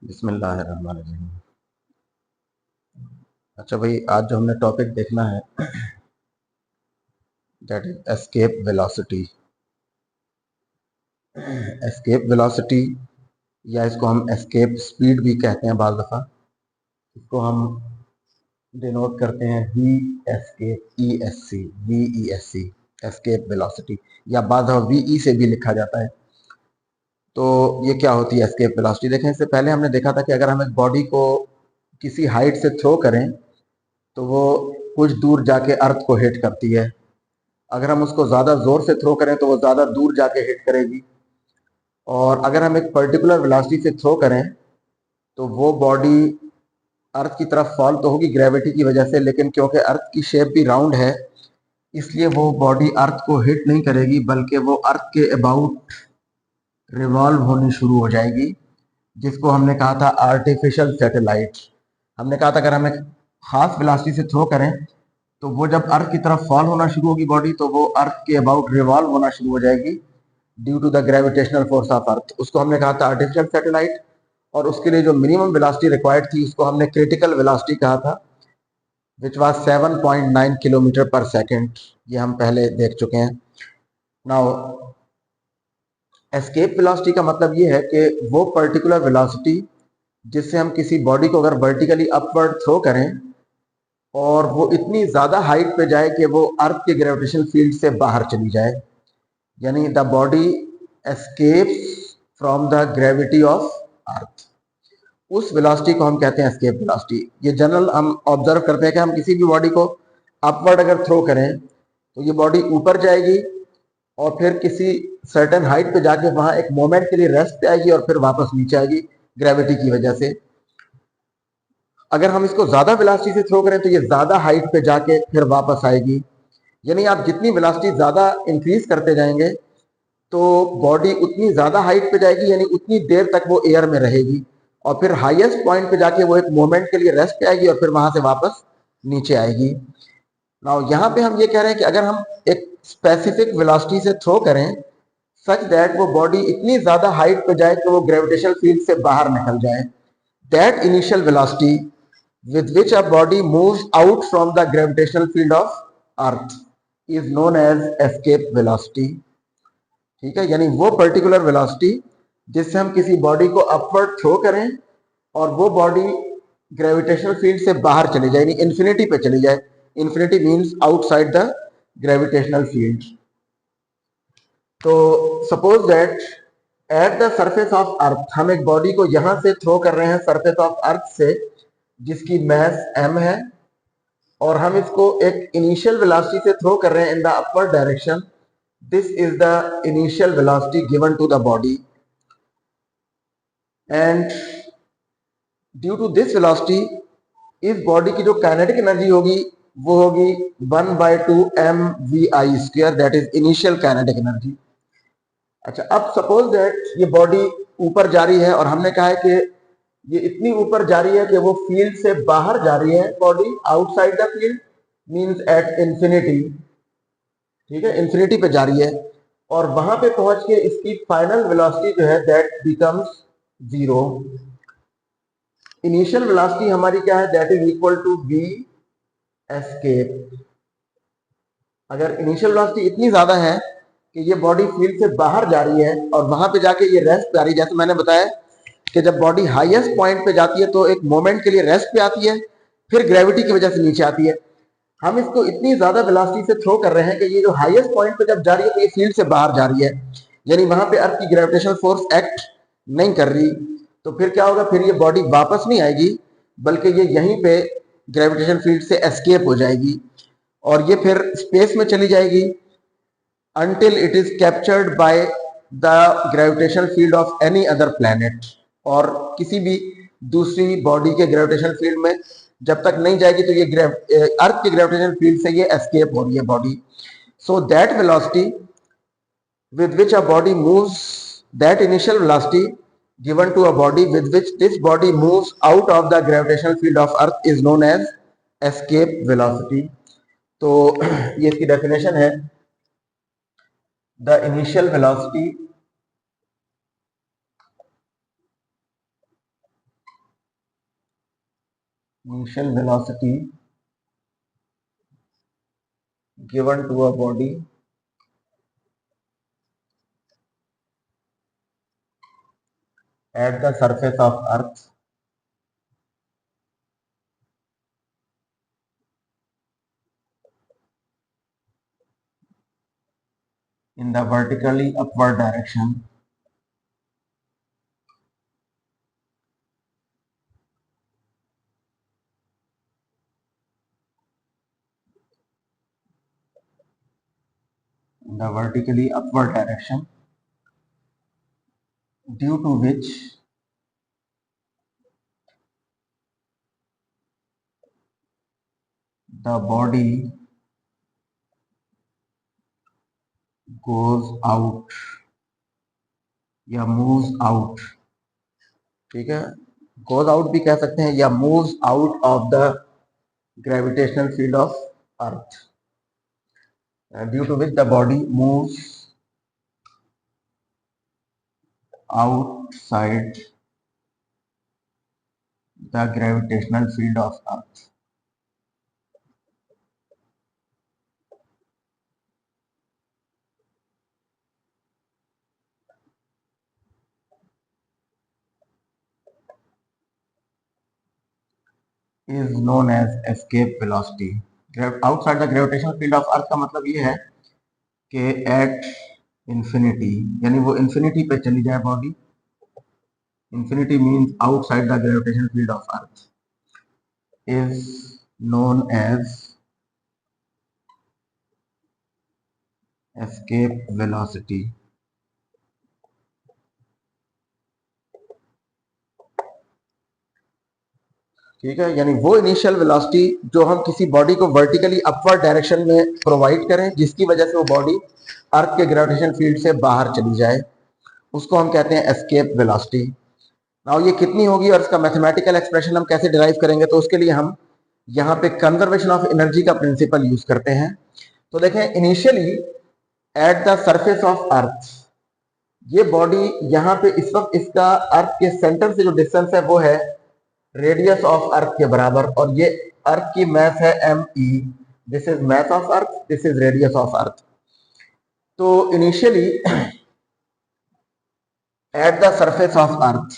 बिस्मिल्लाहिर्रहमानिर्रहीम। अच्छा भाई, आज जो हमने टॉपिक देखना है that is escape velocity. Escape velocity या इसको हम एस्केप स्पीड भी कहते हैं बाज़ दफ़ा। इसको हम डिनोट करते हैं V escape E S C, V E S C, escape velocity, या बाज़ दफ़ा वी ई से भी लिखा जाता है। तो ये क्या होती है एस्केप वेलोसिटी? देखें, इससे पहले हमने देखा था कि अगर हम एक बॉडी को किसी हाइट से थ्रो करें तो वो कुछ दूर जाके अर्थ को हिट करती है। अगर हम उसको ज़्यादा ज़ोर से थ्रो करें तो वो ज़्यादा दूर जाके हिट करेगी। और अगर हम एक पर्टिकुलर वेलोसिटी से थ्रो करें तो वो बॉडी अर्थ की तरफ फॉल तो होगी ग्रेविटी की वजह से, लेकिन क्योंकि अर्थ की शेप भी राउंड है इसलिए वो बॉडी अर्थ को हिट नहीं करेगी, बल्कि वो अर्थ के अबाउट रिवॉल्व होनी शुरू हो जाएगी, जिसको हमने कहा था आर्टिफिशियल सैटेलाइट। हमने कहा था अगर हम एक खास वेलोसिटी से थ्रो करें तो वो जब अर्थ की तरफ फॉल होना शुरू होगी बॉडी, तो वो अर्थ के अबाउट रिवॉल्व होना शुरू हो जाएगी due to the gravitational force of earth. उसको हमने कहा था आर्टिफिशियल सैटेलाइट। और उसके लिए जो मिनिमम वेलोसिटी रिक्वायर्ड थी उसको हमने क्रिटिकल वेलोसिटी कहा था, विच वाज 7.9 किलोमीटर पर सेकेंड। ये हम पहले देख चुके हैं। नाउ एस्केप वेलोसिटी का मतलब ये है कि वो पर्टिकुलर वेलोसिटी जिससे हम किसी बॉडी को अगर वर्टिकली अपवर्ड थ्रो करें और वो इतनी ज्यादा हाइट पे जाए कि वो अर्थ के ग्रेविटेशन फील्ड से बाहर चली जाए, यानी the body escapes from the gravity of earth. उस वेलोसिटी को हम कहते हैं एस्केप वेलोसिटी। ये जनरल हम ऑब्जर्व करते हैं कि हम किसी भी बॉडी को अपवर्ड अगर थ्रो करें तो ये बॉडी ऊपर जाएगी और फिर किसी सर्टेन हाइट पे जाके वहां एक मोमेंट के लिए रेस्ट पे आएगी और फिर वापस नीचे आएगी ग्रेविटी की वजह से। अगर हम इसको ज्यादा वेलोसिटी से थ्रो करें तो ये ज्यादा हाइट पे जाके फिर वापस आएगी। यानी आप जितनी वेलोसिटी ज्यादा इंक्रीज करते जाएंगे तो बॉडी उतनी ज्यादा हाइट पे जाएगी, यानी उतनी देर तक वो एयर में रहेगी और फिर हाईएस्ट पॉइंट पे जाके वो एक मोमेंट के लिए रेस्ट पे आएगी और फिर वहां से वापस नीचे आएगी। नाउ यहाँ पे हम ये कह रहे हैं कि अगर हम एक स्पेसिफिक वेलोसिटी से थ्रो करें सच दैट वो बॉडी इतनी ज्यादा हाइट पे जाए कि वो ग्रेविटेशनल फील्ड से बाहर निकल जाए, that initial velocity with which a body moves out from the gravitational field of earth is known as escape velocity। ठीक है, यानी वो पर्टिकुलर वेलोसिटी जिससे हम किसी बॉडी को अपवर्ड थ्रो करें और वो बॉडी ग्रेविटेशनल फील्ड से बाहर चली जाए, यानी इंफिनिटी पे चली जाए। Infinity means outside the gravitational field. तो suppose that at the surface of earth, हम एक बॉडी को यहां से थ्रो कर रहे हैं सरफेस ऑफ अर्थ से, जिसकी मैस m है, और हम इसको एक इनिशियल वेलोसिटी से थ्रो कर रहे हैं in the upward direction. This is the initial velocity given to the body and due to this velocity इस बॉडी की जो काइनेटिक एनर्जी होगी वो होगी 1/2 mv², that is initial kinetic energy. अच्छा, अब सपोज दैट ये बॉडी ऊपर जा रही है और हमने कहा है कि ये इतनी ऊपर जा रही है कि वो फील्ड से बाहर जा रही है, body outside the field means at infinity. ठीक है, इंफिनिटी पे जा रही है और वहां पे पहुंच के इसकी फाइनल वेलोसिटी जो है दैट बिकम्स 0। इनिशियल वेलोसिटी हमारी क्या है? That is equal to v escape. अगर इनिशियल वेलोसिटी इतनी ज्यादा है कि ये बॉडी फील्ड से बाहर जा रही है और वहां पे जाके ये रेस्ट पे आ रही है, जैसे मैंने बताया कि जब बॉडी हाईएस्ट पॉइंट पे जाती है तो एक मोमेंट के लिए रेस्ट पे आती है, फिर ग्रेविटी की वजह से नीचे आती है। हम इसको इतनी ज्यादा वेलोसिटी से थ्रो कर रहे हैं कि ये जो हाईएस्ट पॉइंट पे जब जा रही है तो ये फील्ड से बाहर जा रही है, यानी वहां पे अर्थ की ग्रेविटेशनल फोर्स एक्ट नहीं कर रही। तो फिर क्या होगा? फिर ये बॉडी वापस नहीं आएगी, बल्कि ये यहीं पे ग्रेविटेशन फील्ड से एस्केप हो जाएगी और ये फिर स्पेस में चली जाएगी until it is captured by the gravitational field of any other planet। और किसी भी दूसरी बॉडी के ग्रेविटेशन फील्ड में जब तक नहीं जाएगी तो ये अर्थ के ग्रेविटेशन फील्ड से ये एस्केप हो रही है body. So that velocity with which a body moves, that initial velocity given to a body with which this body moves out of the gravitational field of earth is known as escape velocity। तो ये इसकी definition है, the initial velocity initial velocity given to a body at the surface of earth in the vertically upward direction due to which the body goes out या moves out. ठीक है, goes out भी कह सकते हैं या moves out of the gravitational field of earth, due to which the body moves outside the gravitational field of earth. Is known as escape velocity. Outside the gravitational field of earth का मतलब ये है कि at infinity, यानी वो infinity पे चली जाए body. Infinity means outside the gravitational field of earth, is known as escape velocity. ठीक है, यानी वो इनिशियल वेलोसिटी जो हम किसी बॉडी को वर्टिकली अपवर्ड डायरेक्शन में प्रोवाइड करें जिसकी वजह से वो बॉडी अर्थ के ग्रेविटेशन फील्ड से बाहर चली जाए, उसको हम कहते हैं एस्केप वेलोसिटी. नाउ ये कितनी होगी और इसका मैथमेटिकल एक्सप्रेशन हम कैसे डिराइव करेंगे, तो उसके लिए हम यहाँ पे कंजर्वेशन ऑफ एनर्जी का प्रिंसिपल यूज करते हैं. तो देखें, initially at the surface of अर्थ ये बॉडी यहाँ पे इस वक्त इसका अर्थ के सेंटर से जो डिस्टेंस है वो है रेडियस ऑफ अर्थ के बराबर, और ये अर्थ की मास है m/e. This is mass of earth, this is radius of earth. तो initially at the surface of earth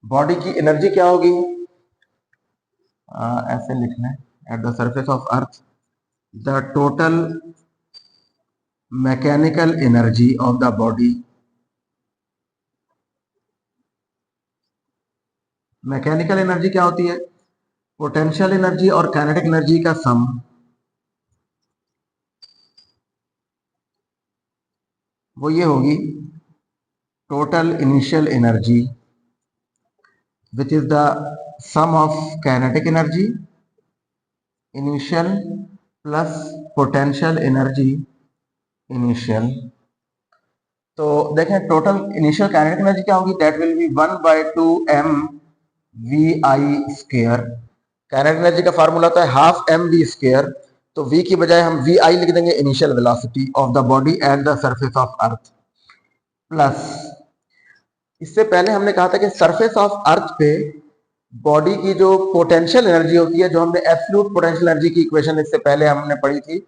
body की एनर्जी क्या होगी, ऐसे लिखना है, at the surface of earth the total mechanical energy of the body. Mechanical energy क्या होती है, पोटेंशियल एनर्जी और काइनेटिक एनर्जी का सम. वो ये होगी total initial energy which is the sum of kinetic energy initial plus potential energy initial. तो देखें, टोटल इनिशियल काइनेटिक एनर्जी क्या होगी, that will be 1/2 mv/i². Kinetic energy का फार्मूला होता है हाफ mv², तो v की बजाय हम vi लिख देंगे, initial velocity of the body at the surface of earth, plus इससे पहले हमने कहा था कि सरफेस ऑफ अर्थ पे बॉडी की जो पोटेंशियल एनर्जी होती है, जो हमने एब्सोल्यूट पोटेंशियल एनर्जी की इक्वेशन इससे पहले हमने पढ़ी थी,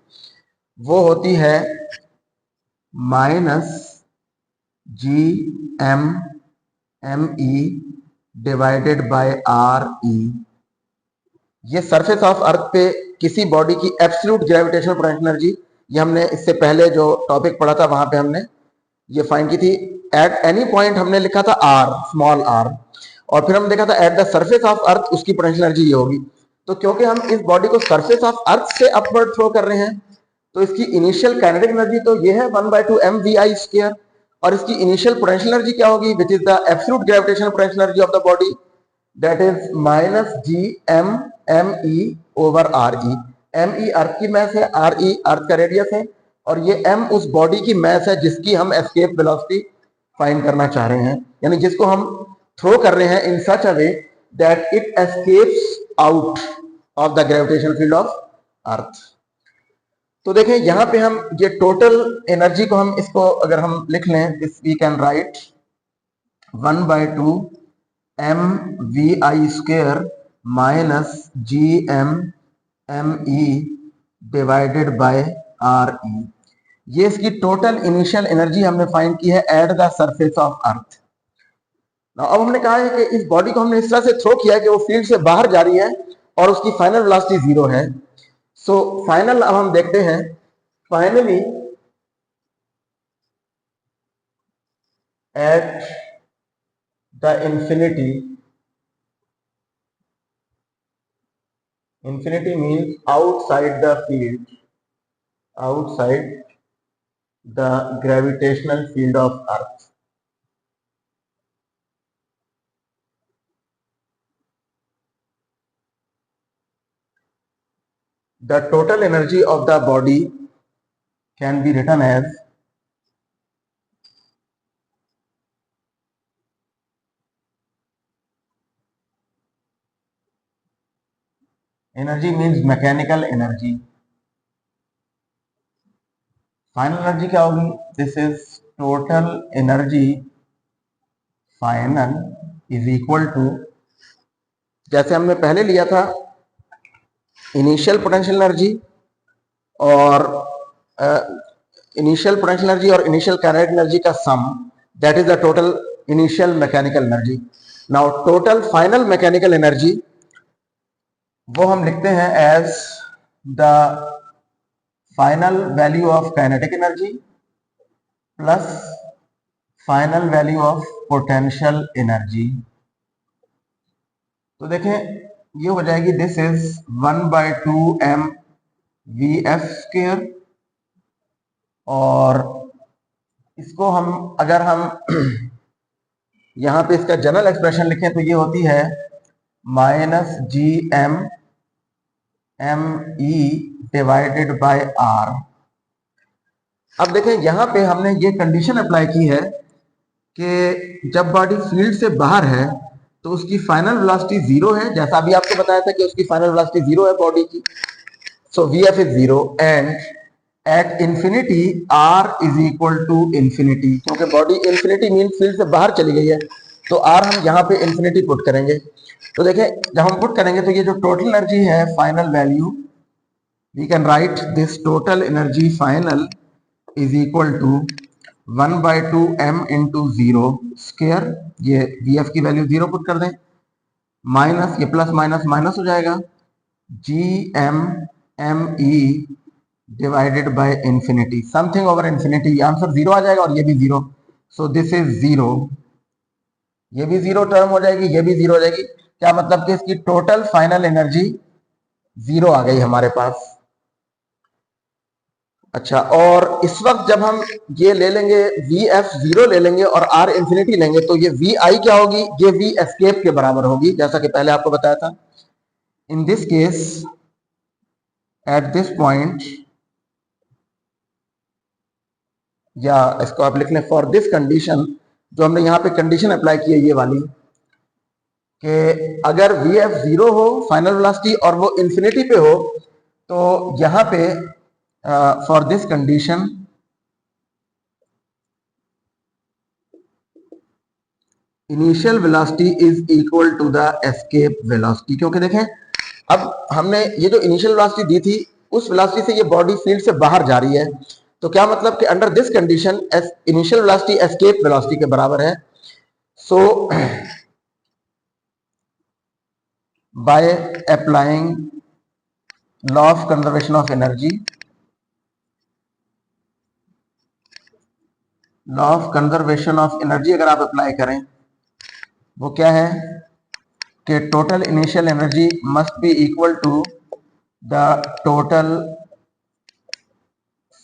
वो होती है -Gm/me डिवाइडेड बाय RE. ये सरफेस ऑफ अर्थ पे किसी बॉडी की एब्सोल्यूट ग्रेविटेशनल पोटेंशियल एनर्जी, ये हमने इससे पहले जो टॉपिक पढ़ा था वहां पे हमने ये फाइंड की थी. एट एनी पॉइंट हमने लिखा था r, स्मॉल r, और फिर हम देखा था एट द सरफेस ऑफ अर्थ उसकी पोटेंशियल एनर्जी ये होगी. तो क्योंकि हम इस बॉडी को सरफेस ऑफ अर्थ से अपवर्ड थ्रो कर रहे हैं, तो इसकी इनिशियल काइनेटिक एनर्जी तो ये है 1/2 mvi², और इसकी इनिशियल पोटेंशियल एनर्जी क्या होगी, which is the absolute gravitational potential energy of the body, that is -Gm/me/RE. me अर्थ की मास है, RE अर्थ का रेडियस है, और ये m उस बॉडी की मास है जिसकी हम एस्केप वेलोसिटी फाइंड करना चाह रहे हैं, यानी जिसको हम थ्रो कर रहे हैं in such a way that it escapes out of the gravitational field of earth. तो देखें यहां पे हम ये टोटल एनर्जी को हम इसको अगर हम लिख लें, this we can write 1/2 mvi² minus gm/me divided by re। ये इसकी टोटल इनिशियल एनर्जी हमने फाइंड की है at the surface of earth. अब हमने कहा है कि इस बॉडी को हमने इस तरह से थ्रो किया कि वो फील्ड से बाहर जा रही है और उसकी फाइनल वेलोसिटी 0 है। सो फाइनल अब हम देखते हैं, finally at the infinity means outside the field, outside the gravitational field of earth, the total energy of the body can be written as energy means mechanical energy, final energy क्या होगी, this is total energy final is equal to, जैसे हमने पहले लिया था, initial potential energy और initial potential energy और initial kinetic energy का sum, that is the total initial mechanical energy. Now total final mechanical energy वो हम लिखते हैं as the final value of kinetic energy plus final value of potential energy. तो देखें ये हो जाएगी, दिस इज 1/2 mvf², और इसको हम अगर हम यहां पे इसका जनरल एक्सप्रेशन लिखें तो ये होती है minus gm/me divided bye r। अब देखें यहां पे हमने ये कंडीशन अप्लाई की है कि जब बॉडी फील्ड से बाहर है तो उसकी फाइनल वेलोसिटी 0 है, जैसा अभी आपको बताया था कि उसकी फाइनल वेलोसिटी 0 है बॉडी की। So vf is 0 and at infinity r is equal to infinity, क्योंकि बॉडी इंफिनिटी मीन फील्ड से बाहर चली गई है, तो r हम यहाँ पे इंफिनिटी पुट करेंगे। तो देखें जब हम पुट करेंगे तो ये जो टोटल एनर्जी है final value, we can write this total energy final is equal to 1/2 m into 0², ये vf की वैल्यू 0 पुट कर दें, माइनस ये प्लस माइनस माइनस हो जाएगा, gm/me divided bye infinity, something over infinity, answer 0 आ जाएगा और ये भी 0। सो दिस इज 0, ये भी 0 टर्म हो जाएगी, ये भी 0 हो जाएगी। क्या मतलब कि इसकी टोटल फाइनल एनर्जी 0 आ गई हमारे पास। अच्छा, और इस वक्त जब हम ये ले लेंगे vf 0 ले लेंगे और r इंफिनिटी लेंगे तो ये vi क्या होगी, ये v एस्केप के बराबर होगी, जैसा कि पहले आपको बताया था। In this case at this point, या इसको आप लिख लें फॉर दिस कंडीशन, जो हमने यहाँ पे कंडीशन अप्लाई की है ये वाली, कि अगर vf 0 हो फाइनल वेलोसिटी और वो इंफिनिटी पे हो, तो यहाँ पे for this condition initial velocity is equal to the escape velocity, क्योंकि देखें अब हमने ये जो इनिशियल वेलोसिटी दी थी उस वेलोसिटी से ये बॉडी फील्ड से बाहर जा रही है, तो क्या मतलब कि under this condition initial velocity escape velocity के बराबर है। So by applying law of conservation of energy, law of conservation of energy अगर आप अप्लाई करें, वो क्या है कि total initial energy must be equal to the total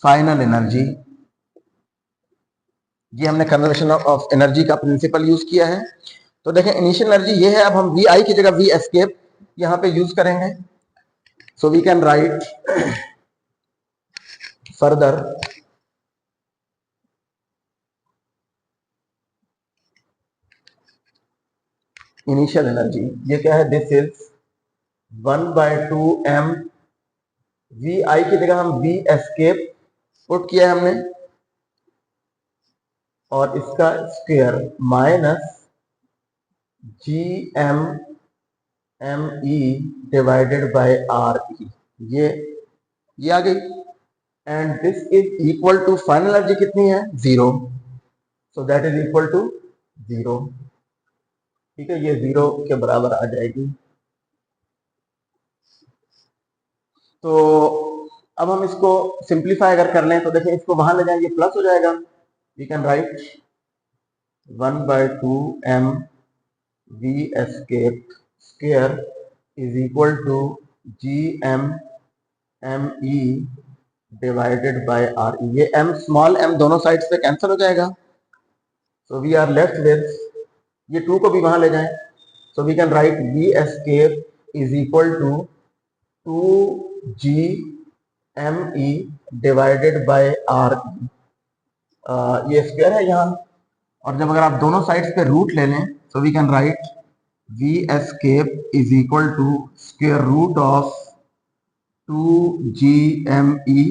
final energy. ये हमने कंजर्वेशन ऑफ एनर्जी का प्रिंसिपल यूज किया है। तो देखें इनिशियल एनर्जी ये है, अब हम वी आई की जगह वी एस्केप यहां पे यूज करेंगे। So we can write further initial energy, ये क्या है, this is 1/2 m V I की जगह हम वी एस्केप पुट किया है हमने, और इसका square minus G M M E divided by R E, ये आ गई। And this is equal to final energy कितनी है, 0, so that is equal to 0। ठीक है, ये 0 के बराबर आ जाएगी। तो अब हम इसको सिंप्लीफाई अगर कर लें तो देखें, इसको वहां ले जाएंगे प्लस हो जाएगा। We can write 1/2 m v escape square is equal to g m m e divided by R E. ये m स्मॉल m दोनों साइड्स पे कैंसिल हो जाएगा, so we are left with, ये 2 को भी वहां ले जाएं, so we can write v escape is equal to 2g m e divided by R E. ये स्क्वायर है यहाँ, और जब अगर आप दोनों साइड्स पे रूट ले लें so we can write v escape is equal to square root of 2gme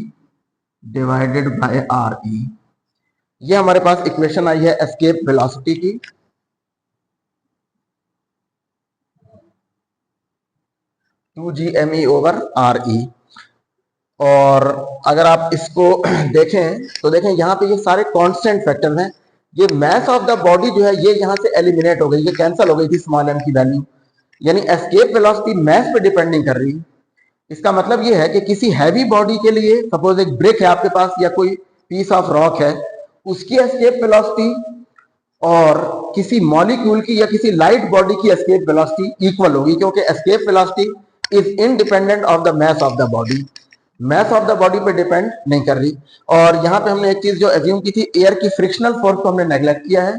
divided by R E. ये हमारे पास इक्वेशन आई है एस्केप वेलोसिटी की। 2gme over R E. और अगर आप इसको देखें तो देखें यहाँ पे ये सारे कांस्टेंट फैक्टर्स हैं। ये मास ऑफ द बॉडी जो है ये यहाँ से एलिमिनेट हो गई, ये कैंसिल हो गई थी स्मॉल m की वैल्यू, यानी एस्केप वेलोसिटी मास पे डिपेंड नहीं कर रही। इसका मतलब ये है कि किसी हैवी बॉडी के लिए, सपोज एक ब्रिक है आपके पास या कोई पीस ऑफ रॉक है, उसकी एस्केप वेलोसिटी और किसी मॉलिक्यूल की या किसी लाइट बॉडी की एस्केप वेलोसिटी इक्वल होगी, क्योंकि escape velocity is independent of the mass of the body, mass of the body पे डिपेंड नहीं कर रही। और यहाँ पे हमने एक चीज जो एज्यूम की थी, एयर की फ्रिक्शनल फोर्स को हमने नेग्लेक्ट किया है,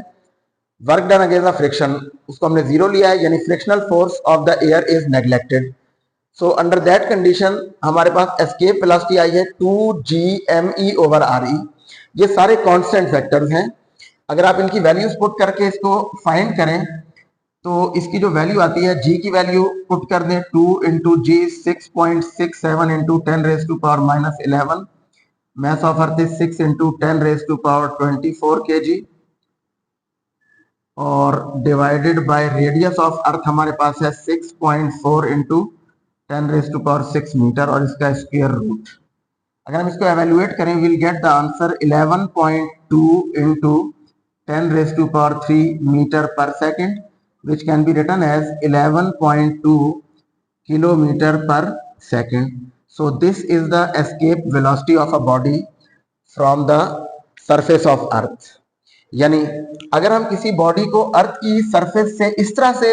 work done against the friction उसको हमने 0 लिया है, यानी frictional force of the air is neglected. So under that condition हमारे पास एस्केप वेलोसिटी आई है 2gme ओवर आर ई। ये सारे कांस्टेंट फैक्टर्स हैं। अगर आप इनकी वैल्यूज पुट करके इसको फाइंड करें तो इसकी जो वैल्यू आती है, g की वैल्यू पुट कर दें 2 into G 6.67 into 10 raise to power -11, mass of earth is 6 into 10 raised to power 24 kg, और divided by radius of earth हमारे पास है 6.4 into 10 raise to power 6 metre, और इसका स्क्वायर रूट। अगर हम इसको एवेल्युएट करें will get the answer 11.2 into 10 raise to power 3 metre per second, which can be written as 11.2 kilometer per second. So this is the escape velocity of a body from the surface of earth. यानी अगर हम किसी body को अर्थ की surface से इस तरह से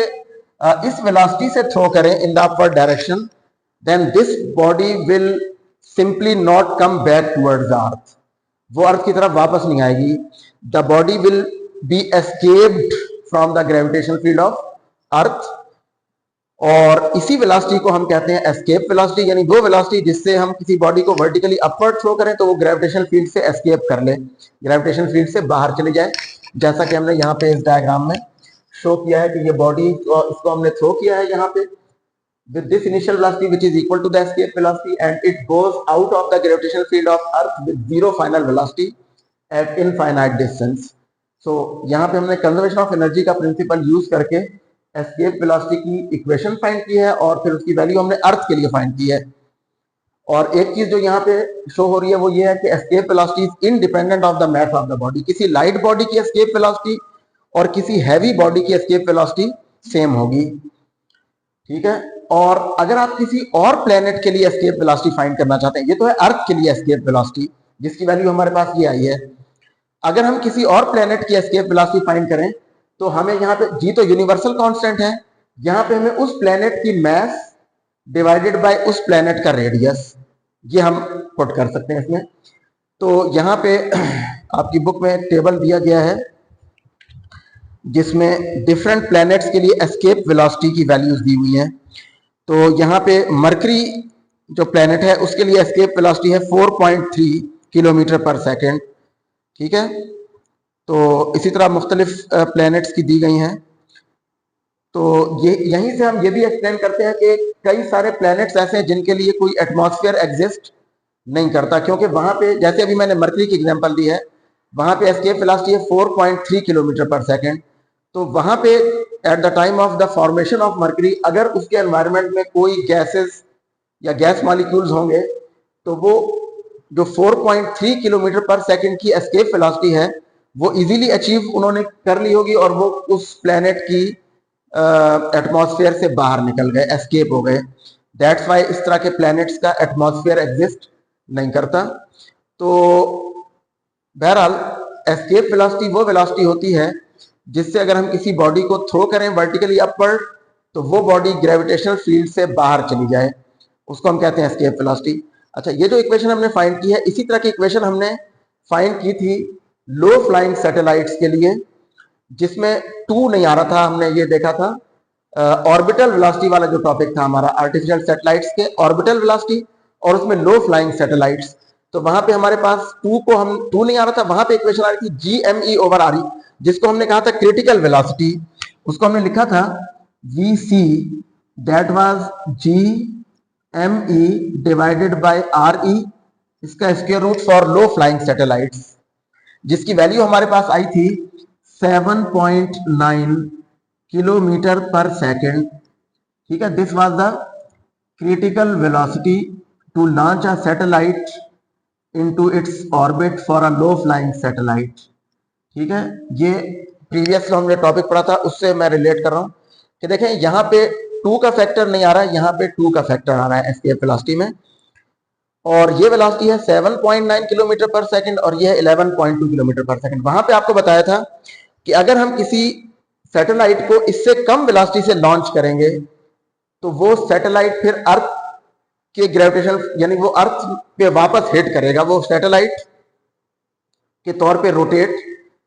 इस वेलोसिटी से थ्रो करें in the upward direction, then this body will simply not come back towards earth, वो अर्थ की तरफ वापस नहीं आएगी। The body will be escaped from the gravitational field of earth, और इसी वेलोसिटी को हम कहते हैं एस्केप वेलोसिटी, यानी वो वेलोसिटी जिससे हम किसी बॉडी को वर्टिकली अपवर्ड थ्रो करें तो वो ग्रेविटेशनल फील्ड से एस्केप कर ले, ग्रेविटेशनल फील्ड से बाहर चले जाए, जैसा कि हमने यहाँ पे इस डायग्राम में शो किया है कि ये बॉडी इसको हमने थ्रो किया है यहाँ पे with this initial velocity which is equal to the escape velocity, and it goes out of the gravitational field of earth with zero final velocity at infinite distance. So यहाँ पे हमने conservation of energy का principle use करके escape velocity की equation find की है, और फिर उसकी वैल्यू हमने अर्थ के लिए फाइंड की है। और एक चीज जो यहाँ पे शो हो रही है वो ये है कि escape velocity is independent of the mass of the body. किसी लाइट बॉडी की एस्केप वेलोसिटी और किसी हैवी बॉडी की एस्केप वेलोसिटी सेम होगी, ठीक है। और अगर आप किसी और प्लेनेट के लिए एस्केप वेलोसिटी फाइंड करना चाहते हैं, ये तो है अर्थ के लिए एस्केप वेलोसिटी जिसकी वैल्यू हमारे पास ये आई है। अगर हम किसी और प्लेनेट की एस्केप वेलोसिटी फाइंड करें तो हमें यहाँ पे जी तो यूनिवर्सल कांस्टेंट है, यहाँ पे हमें उस प्लेनेट की मास डिवाइडेड बाय उस प्लेनेट का रेडियस, ये हम पुट कर सकते हैं इसमें। तो यहाँ पे आपकी बुक में टेबल दिया गया है जिसमें डिफरेंट प्लैनेट्स के लिए एस्केप वेलोसिटी की वैल्यूज दी हुई हैं। तो यहाँ पे मरकरी जो प्लैनेट है उसके लिए एस्केप वेलोसिटी है 4.3 किलोमीटर पर सेकेंड, ठीक है। तो इसी तरह मुख्तलिफ प्लैनेट्स की दी गई हैं। तो ये यहीं से हम ये भी एक्सप्लेन करते हैं कि कई सारे प्लैनेट्स ऐसे हैं जिनके लिए कोई एटमॉस्फेयर एग्जिस्ट नहीं करता, क्योंकि वहां पे जैसे अभी मैंने मरकरी की एग्जांपल दी है, वहां पे एस्केप वेलोसिटी है 4.3 किलोमीटर पर सेकंड। तो वहां पे at the time of the formation of mercury अगर उसके एनवायरनमेंट में कोई गैसेस या गैस मॉलिक्यूल्स होंगे तो वो जो 4.3 किलोमीटर पर सेकंड की एस्केप वेलोसिटी है वो इजीली अचीव उन्होंने कर ली होगी और वो उस प्लेनेट की एटमॉस्फेयर से बाहर निकल गए, एस्केप हो गए। दैट्स वाई इस तरह के प्लैनेट्स का एटमॉस्फेयर एग्जिस्ट नहीं करता। तो बहरहाल एस्केप वेलोसिटी वो वेलोसिटी होती है जिससे अगर हम किसी बॉडी को थ्रो करें वर्टिकली अपवर्ड तो वो बॉडी ग्रेविटेशनल फील्ड से बाहर चली जाए, उसको हम कहते हैं एस्केप वेलोसिटी। अच्छा, ये जो इक्वेशन हमने फाइंड की है, इसी तरह की इक्वेशन हमने फाइंड की थी लो फ्लाइंग सैटेलाइट्स के लिए, जिसमें 2 नहीं आ रहा था। हमने ये देखा था ऑर्बिटल वेलोसिटी वाला जो टॉपिक था हमारा आर्टिफिशियल सैटेलाइट्स के ऑर्बिटल वेलोसिटी और उसमें लो फ्लाइंग सैटेलाइट्स। तो वहां पे हमारे पास 2 नहीं आ रहा था, वहां पे इक्वेशन आ रही थी GME ओवर RE, जिसको हमने कहा था क्रिटिकल वेलोसिटी। उसको हमने लिखा था VC, that was GME divided by RE, इसका square root for low flying satellites, जिसकी वैल्यू हमारे पास आई थी 7.9 किलोमीटर पर सेकेंड। ठीक है, this was the critical velocity to launch a satellite into its orbit for a low flying satellite. ठीक है, ये प्रीवियस हमने टॉपिक पढ़ा था उससे मैं रिलेट कर रहा हूं कि देखें यहां पे 2 का फैक्टर नहीं आ रहा है, यहां पे 2 का फैक्टर आ रहा है एस्केप वेलोसिटी में, और ये वेलोसिटी है 7.9 किलोमीटर पर सेकंड और ये है 11.2 किलोमीटर पर सेकंड। वहां पे आपको बताया था कि अगर हम किसी सैटेलाइट को इससे कम वेलोसिटी से लॉन्च करेंगे तो वो सैटेलाइट फिर अर्थ के ग्रेविटेशन यानी वो अर्थ पे वापस हिट करेगा, वो सैटेलाइट के तौर पे रोटेट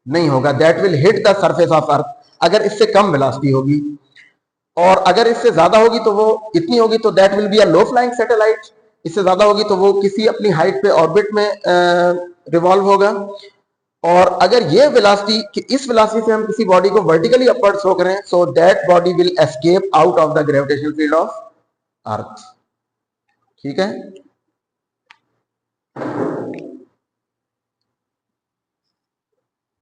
नहीं होगा, that will hit the surface of अर्थ अगर इससे कम वेलोसिटी होगी। और अगर इससे ज्यादा होगी तो वो इतनी होगी तो that will be a low flying satellite, इससे ज्यादा होगी तो वो किसी अपनी हाइट पे ऑर्बिट में रिवॉल्व होगा। और अगर ये वेलोसिटी इस वेलोसिटी से हम किसी बॉडी को वर्टिकली अपवर्ड थ्रो करें so that body will escape out of the gravitational field of अर्थ। ठीक है,